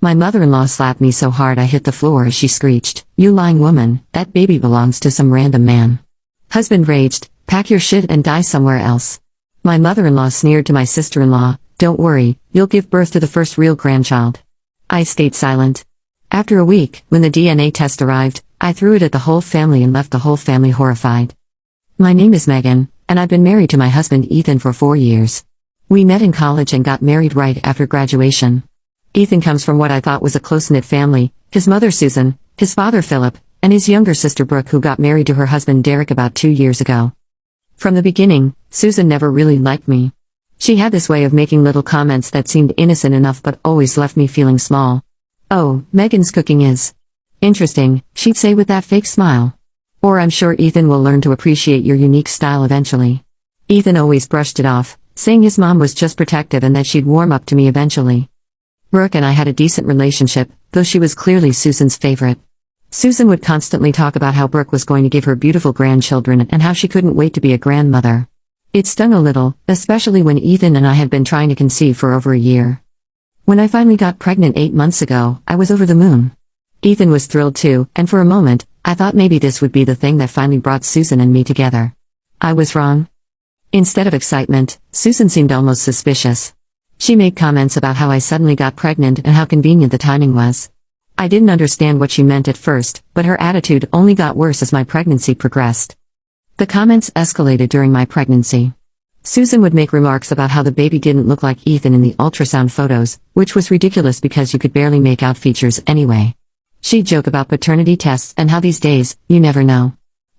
My mother-in-law slapped me so hard I hit the floor as she screeched, "You lying woman, that baby belongs to some random man." Husband raged, "Pack your shit and die somewhere else." My mother-in-law sneered to my sister-in-law, "Don't worry, you'll give birth to the first real grandchild." I stayed silent. After a week, when the DNA test arrived, I threw it at the whole family and left the whole family horrified. My name is Megan, and I've been married to my husband Ethan for 4 years. We met in college and got married right after graduation. Ethan comes from what I thought was a close-knit family, his mother Susan, his father Philip, and his younger sister Brooke, who got married to her husband Derek about 2 years ago. From the beginning, Susan never really liked me. She had this way of making little comments that seemed innocent enough but always left me feeling small. "Oh, Megan's cooking is interesting," she'd say with that fake smile. Or, "I'm sure Ethan will learn to appreciate your unique style eventually." Ethan always brushed it off, saying his mom was just protective and that she'd warm up to me eventually. Brooke and I had a decent relationship, though she was clearly Susan's favorite. Susan would constantly talk about how Brooke was going to give her beautiful grandchildren and how she couldn't wait to be a grandmother. It stung a little, especially when Ethan and I had been trying to conceive for over a year. When I finally got pregnant 8 months ago, I was over the moon. Ethan was thrilled too, and for a moment, I thought maybe this would be the thing that finally brought Susan and me together. I was wrong. Instead of excitement, Susan seemed almost suspicious. She made comments about how I suddenly got pregnant and how convenient the timing was. I didn't understand what she meant at first, but her attitude only got worse as my pregnancy progressed. The comments escalated during my pregnancy. Susan would make remarks about how the baby didn't look like Ethan in the ultrasound photos, which was ridiculous because you could barely make out features anyway. She'd joke about paternity tests and how these days, you never know.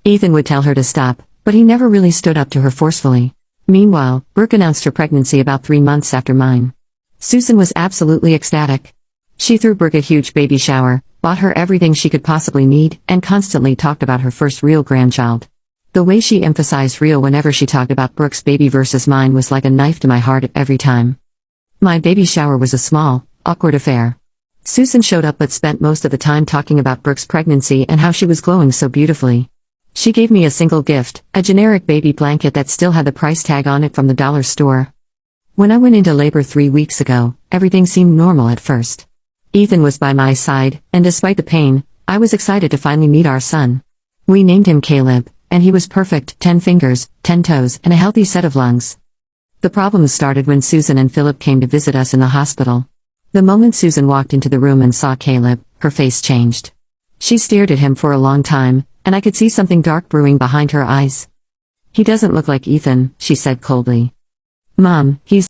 Ethan would tell her to stop, but he never really stood up to her forcefully. Meanwhile, Brooke announced her pregnancy about 3 months after mine. Susan was absolutely ecstatic. She threw Brooke a huge baby shower, bought her everything she could possibly need, and constantly talked about her first real grandchild. The way she emphasized real whenever she talked about Brooke's baby versus mine was like a knife to my heart every time. My baby shower was a small, awkward affair. Susan showed up but spent most of the time talking about Brooke's pregnancy and how she was glowing so beautifully. She gave me a single gift, a generic baby blanket that still had the price tag on it from the dollar store. When I went into labor 3 weeks ago, everything seemed normal at first. Ethan was by my side, and despite the pain, I was excited to finally meet our son. We named him Caleb, and he was perfect, 10 fingers, 10 toes, and a healthy set of lungs. The problems started when Susan and Philip came to visit us in the hospital. The moment Susan walked into the room and saw Caleb, her face changed. She stared at him for a long time, and I could see something dark brewing behind her eyes. "He doesn't look like Ethan," she said coldly. "Mom, he's..."